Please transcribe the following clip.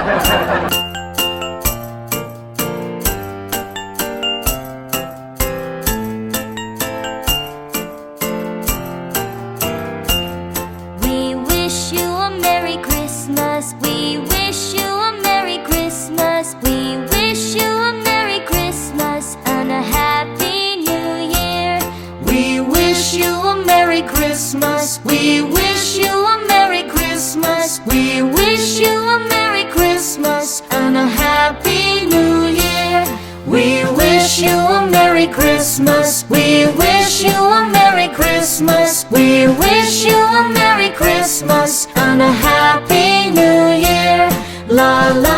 We wish you a Merry Christmas. We wish you a Merry Christmas. We wish you a Merry Christmas and a Happy New Year. We wish you a Merry Christmas. We wish you a Merry Christmas. We wish you a Merry Christmas and a Happy New Year. We wish you a Merry Christmas. We wish you a Merry Christmas. We wish you a Merry Christmas and a Happy New Year. La la.